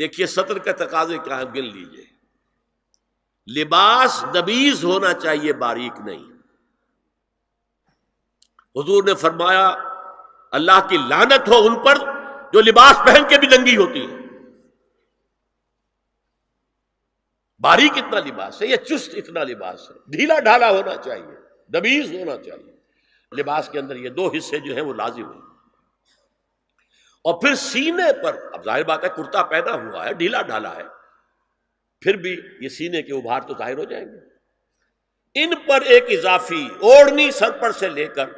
دیکھیے سطر کا تقاضے کیا ہے، گن لیجئے. لباس نبیز ہونا چاہیے، باریک نہیں. حضور نے فرمایا اللہ کی لعنت ہو ان پر جو لباس پہن کے بھی ننگی ہوتی ہے. باریک اتنا لباس ہے یا چست اتنا لباس ہے؟ ڈھیلا ڈھالا ہونا چاہیے، نبیز ہونا چاہیے. لباس کے اندر یہ دو حصے جو ہیں وہ لازم ہیں. اور پھر سینے پر، اب ظاہر بات ہے کرتا پہنا ہوا ہے، ڈھیلا ڈھالا ہے، پھر بھی یہ سینے کے ابھار تو ظاہر ہو جائیں گے. ان پر ایک اضافی اوڑھنی سر پر سے لے کر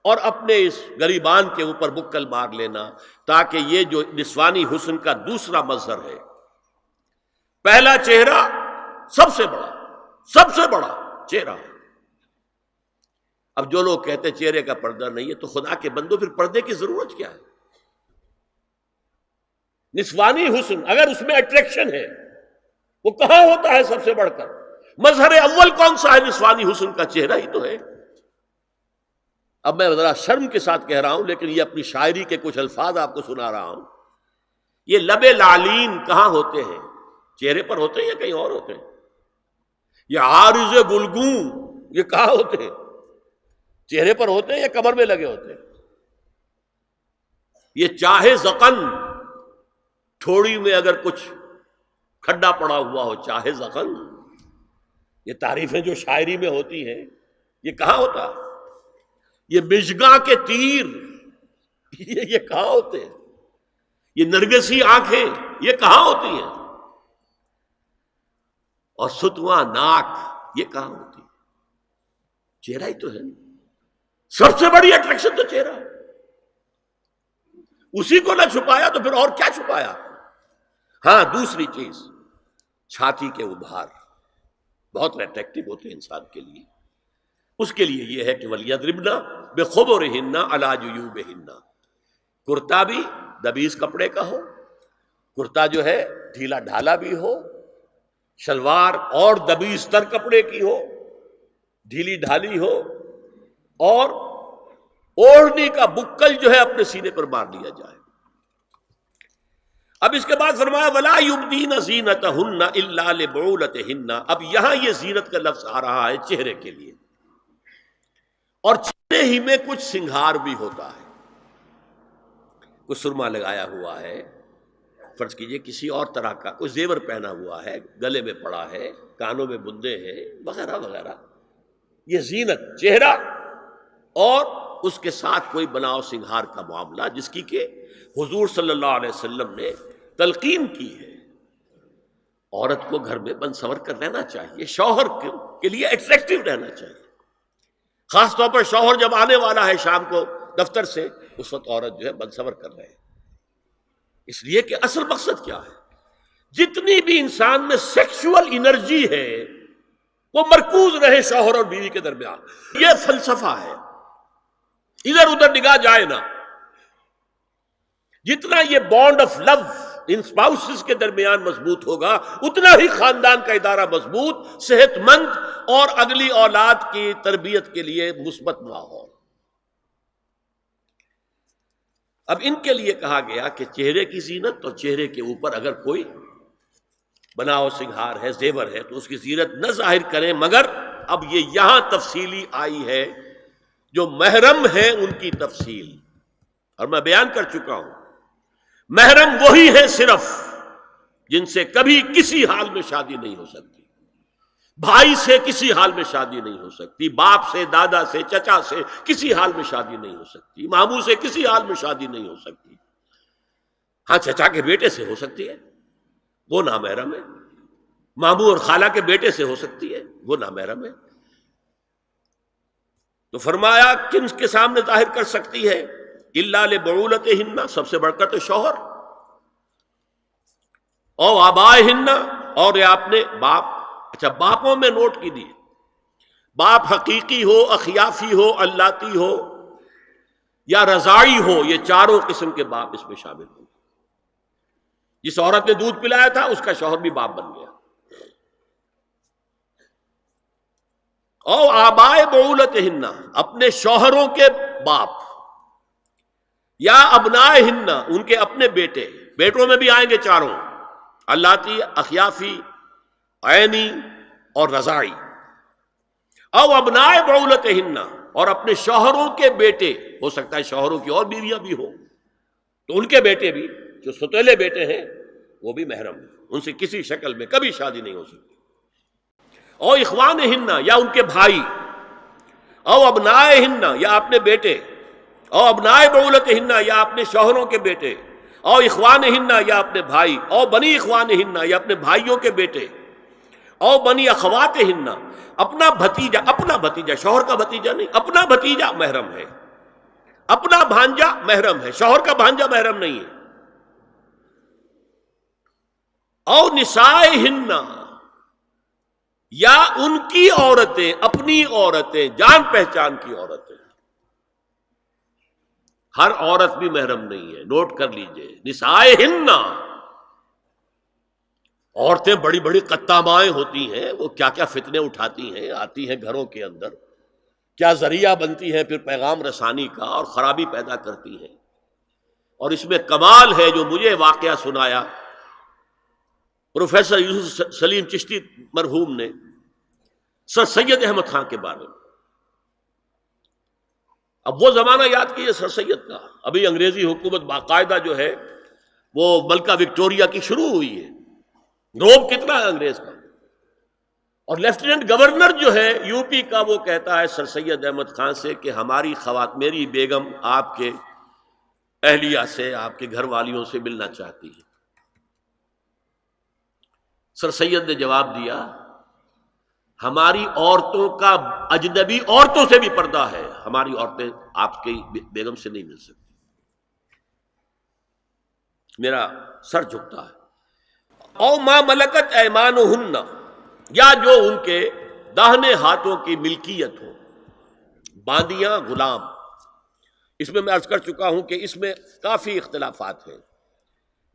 اور اپنے اس گریبان کے اوپر بکل مار لینا، تاکہ یہ جو نسوانی حسن کا دوسرا مظہر ہے، پہلا چہرہ سب سے بڑا چہرہ. اب جو لوگ کہتے ہیں چہرے کا پردہ نہیں ہے، تو خدا کے بندو پھر پردے کی ضرورت کیا ہے؟ نسوانی حسن اگر اس میں اٹریکشن ہے، وہ کہاں ہوتا ہے سب سے بڑھ کر؟ مظہر اول کون سا ہے؟ نسوانی حسن کا چہرہ ہی تو ہے. اب میں ذرا شرم کے ساتھ کہہ رہا ہوں، لیکن یہ اپنی شاعری کے کچھ الفاظ آپ کو سنا رہا ہوں. یہ لب لعلین کہاں ہوتے ہیں؟ چہرے پر ہوتے ہیں یا کہیں اور ہوتے ہیں؟ یہ عارض گلگوں یہ کہاں ہوتے ہیں؟ چہرے پر ہوتے ہیں یا کمر میں لگے ہوتے ہیں؟ یہ چاہے زقن، تھوڑی میں اگر کچھ کھڈا پڑا ہوا ہو، چاہے زقن. یہ تعریفیں جو شاعری میں ہوتی ہیں یہ کہاں ہوتا؟ یہ مژگاں کے تیر یہ کہاں ہوتے ہیں؟ یہ نرگسی آنکھیں یہ کہاں ہوتی ہیں؟ اور ستواں ناک یہ کہاں ہوتی؟ چہرہ ہی تو ہے. سب سے بڑی اٹریکشن تو چہرہ ہے. اسی کو نہ چھپایا تو پھر اور کیا چھپایا؟ ہاں دوسری چیز، چھاتی کے ابھار بہت اٹریکٹیو ہوتے ہیں انسان کے لیے. اس کے لیے یہ ہے کہ وَلْيَضْرِبْنَ بِخُمُرِهِنَّ عَلَى جُيُوبِهِنَّ. کرتا بھی دبیز کپڑے کا ہو، کرتا جو ہے ڈھیلا ڈھالا بھی ہو، شلوار اور دبیز تر کپڑے کی ہو، ڈھیلی ڈھالی ہو، اور اوڑھنی کا بکل جو ہے اپنے سینے پر مار لیا جائے. اب اس کے بعد فرمایا وَلَا يُبْدِينَ زِينَتَهُنَّ إِلَّا لِبُعُولَتِهِنَّ. اب یہاں یہ زینت کا لفظ آ رہا ہے چہرے کے لیے، اور چہرے ہی میں کچھ سنگھار بھی ہوتا ہے. کوئی سرما لگایا ہوا ہے، فرض کیجئے کسی اور طرح کا کوئی زیور پہنا ہوا ہے، گلے میں پڑا ہے، کانوں میں بندے ہیں وغیرہ وغیرہ. یہ زینت چہرہ اور اس کے ساتھ کوئی بناؤ سنگھار کا معاملہ، جس کی کہ حضور صلی اللہ علیہ وسلم نے تلقین کی ہے. عورت کو گھر میں بن سنور کر رہنا چاہیے، شوہر کے لیے اٹریکٹیو رہنا چاہیے. خاص طور پر شوہر جب آنے والا ہے شام کو دفتر سے، اس وقت عورت جو ہے بن سنور کر رہے ہیں. اس لیے کہ اصل مقصد کیا ہے؟ جتنی بھی انسان میں سیکشول انرجی ہے وہ مرکوز رہے شوہر اور بیوی کے درمیان. یہ فلسفہ ہے، ادھر ادھر نگاہ جائے نہ. جتنا یہ bond of love in spouses کے درمیان مضبوط ہوگا، اتنا ہی خاندان کا ادارہ مضبوط، صحت مند اور اگلی اولاد کی تربیت کے لیے مثبت ماحول. اب ان کے لیے کہا گیا کہ چہرے کی زینت، اور چہرے کے اوپر اگر کوئی بناؤ سنگھار ہے، زیور ہے، تو اس کی زینت نہ ظاہر کریں. مگر اب یہ یہاں تفصیلی آئی ہے، جو محرم ہیں ان کی تفصیل، اور میں بیان کر چکا ہوں. محرم وہی ہے صرف جن سے کبھی کسی حال میں شادی نہیں ہو سکتی. بھائی سے کسی حال میں شادی نہیں ہو سکتی، باپ سے، دادا سے، چچا سے کسی حال میں شادی نہیں ہو سکتی، ماموں سے کسی حال میں شادی نہیں ہو سکتی. ہاں چچا کے بیٹے سے ہو سکتی ہے، وہ نامحرم ہے. ماموں اور خالہ کے بیٹے سے ہو سکتی ہے، وہ نامحرم ہے. تو فرمایا کن کے سامنے ظاہر کر سکتی ہے؟ الا لبعولتہن، سب سے بڑھ کر تو شوہر، او آبائہن، اور یہ آپ نے باپ. اچھا باپوں میں نوٹ کیجیے، باپ حقیقی ہو، اخیافی ہو، اللاتی ہو یا رضاعی ہو، یہ چاروں قسم کے باپ اس میں شامل ہوں. جس عورت نے دودھ پلایا تھا اس کا شوہر بھی باپ بن گیا. او آبائے بعولتہن، اپنے شوہروں کے باپ، یا ابنائہن، ان کے اپنے بیٹے، بیٹوں میں بھی آئیں گے چاروں. اللاتی اخیافی عینی اور رضاعی، او ابناء بعولتہن، اور اپنے شوہروں کے بیٹے، ہو سکتا ہے شوہروں کی اور بیویاں بھی ہوں تو ان کے بیٹے بھی، جو ستیلے بیٹے ہیں وہ بھی محرم ہیں، ان سے کسی شکل میں کبھی شادی نہیں ہو سکتی، او اخوانہن، یا ان کے بھائی، او ابنائہن، یا اپنے بیٹے، او ابناء بعولتہن، یا اپنے شوہروں کے بیٹے، او اخوانہن، یا اپنے بھائی، او بنی اخوانہن، یا اپنے بھائیوں کے بیٹے، او بنی اخواتہن، اپنا بھتیجا، شوہر کا بھتیجا نہیں، اپنا بھتیجا محرم ہے، اپنا بھانجا محرم ہے، شوہر کا بھانجا محرم نہیں ہے، او نسائہن، یا ان کی عورتیں، اپنی عورتیں، جان پہچان کی عورتیں، ہر عورت بھی محرم نہیں ہے، نوٹ کر لیجئے، نسائہن، عورتیں بڑی بڑی قطامائیں ہوتی ہیں، وہ کیا کیا فتنے اٹھاتی ہیں، آتی ہیں گھروں کے اندر، کیا ذریعہ بنتی ہیں پھر پیغام رسانی کا، اور خرابی پیدا کرتی ہیں، اور اس میں کمال ہے جو مجھے واقعہ سنایا پروفیسر یوسف سلیم چشتی مرحوم نے سر سید احمد خان کے بارے میں۔ اب وہ زمانہ یاد کیجیے سر سید کا، ابھی انگریزی حکومت باقاعدہ جو ہے وہ ملکہ وکٹوریہ کی شروع ہوئی ہے، روب کتنا ہے انگریز کا، اور لیفٹیننٹ گورنر جو ہے یو پی کا وہ کہتا ہے سر سید احمد خان سے کہ ہماری میری بیگم آپ کے اہلیہ سے، آپ کے گھر والیوں سے ملنا چاہتی ہے۔ سر سید نے جواب دیا ہماری عورتوں کا اجنبی عورتوں سے بھی پردہ ہے، ہماری عورتیں آپ کی بیگم سے نہیں مل سکتی۔ میرا سر جھکتا ہے۔ او ما ملکت ایمانہن، یا جو ان کے داہنے ہاتھوں کی ملکیت ہو، باندیاں، غلام۔ اس میں عرض کر چکا ہوں کہ اس میں کافی اختلافات ہیں،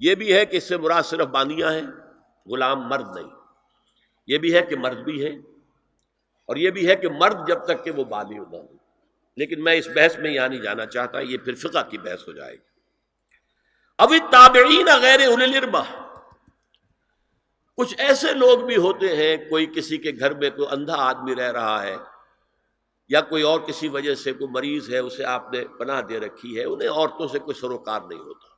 یہ بھی ہے کہ اس سے مراد صرف باندیاں ہیں، غلام مرد نہیں، یہ بھی ہے کہ مرد بھی ہے، اور یہ بھی ہے کہ مرد جب تک کہ وہ بالغ نہ ہو، لیکن میں اس بحث میں یہاں نہیں جانا چاہتا، یہ پھر فقہ کی بحث ہو جائے گی۔ اب التابعین غیر اولی الاربہ، کچھ ایسے لوگ بھی ہوتے ہیں، کوئی کسی کے گھر میں کوئی اندھا آدمی رہ رہا ہے، یا کوئی اور کسی وجہ سے کوئی مریض ہے، اسے آپ نے پناہ دے رکھی ہے، انہیں عورتوں سے کوئی سروکار نہیں ہوتا۔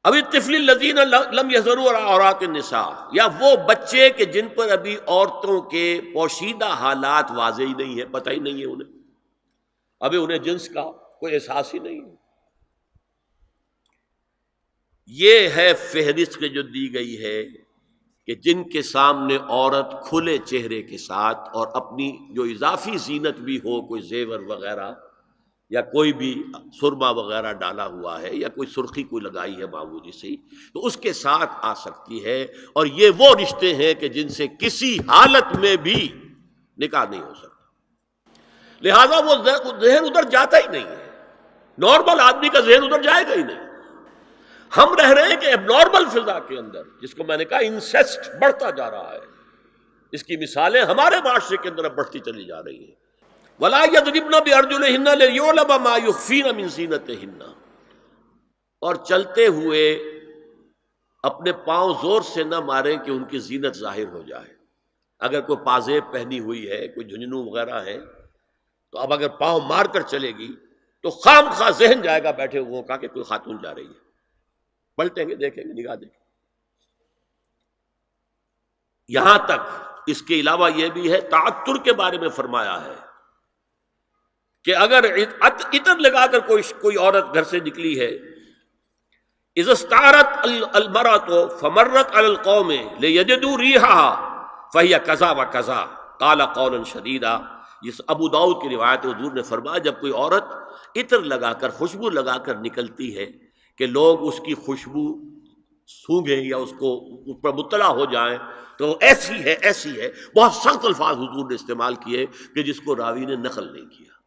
اب الطفل الذین لم یظہروا علی عورات النساء، یا وہ بچے کہ جن پر ابھی عورتوں کے پوشیدہ حالات واضح ہی نہیں ہے، پتہ ہی نہیں ہے انہیں، ابھی انہیں جنس کا کوئی احساس ہی نہیں ہے۔ یہ ہے فہرست کے جو دی گئی ہے کہ جن کے سامنے عورت کھلے چہرے کے ساتھ اور اپنی جو اضافی زینت بھی ہو، کوئی زیور وغیرہ یا کوئی بھی سرما وغیرہ ڈالا ہوا ہے، یا کوئی سرخی کوئی لگائی ہے معمولی سی، تو اس کے ساتھ آ سکتی ہے، اور یہ وہ رشتے ہیں کہ جن سے کسی حالت میں بھی نکاح نہیں ہو سکتا، لہذا وہ ذہن ادھر جاتا ہی نہیں ہے، نارمل آدمی کا ذہن ادھر جائے گا ہی نہیں۔ ہم رہ رہے ہیں کہ اب نارمل فضا کے اندر، جس کو میں نے کہا انسیسٹ بڑھتا جا رہا ہے، اس کی مثالیں ہمارے معاشرے کے اندر اب بڑھتی چلی جا رہی ہیں۔ وَلَا يَضْرِبْنَ بِأَرْجُلِهِنَّ لِيُعْلَمَ مَا يُخْفِينَ مِنْ زِينَتِهِنَّ، اور چلتے ہوئے اپنے پاؤں زور سے نہ ماریں کہ ان کی زینت ظاہر ہو جائے۔ اگر کوئی پازیب پہنی ہوئی ہے، کوئی جھنجھنو وغیرہ ہے، تو اب اگر پاؤں مار کر چلے گی تو خام خواہ ذہن جائے گا بیٹھے ہوئے کا کہ کوئی خاتون جا رہی ہے، پلٹیں گے، دیکھیں گے، نگاہ دیں گے۔ یہاں تک اس کے علاوہ یہ بھی ہے، تعطر کے بارے میں فرمایا ہے کہ اگر عطر لگا کر کوئی عورت گھر سے نکلی ہے، اذا استعارت المرأة فمرت على القوم ليجدوا ريحها فهي كذا وكذا قال قولا شديدا، یہ ابو داؤد کی روایت، حضور نے فرمایا جب کوئی عورت عطر لگا کر، خوشبو لگا کر نکلتی ہے کہ لوگ اس کی خوشبو سونگیں یا اس پر مطلع ہو جائیں تو ایسی ہے، ایسی ہے، بہت سخت الفاظ حضور نے استعمال کیے کہ جس کو راوی نے نقل نہیں کیا۔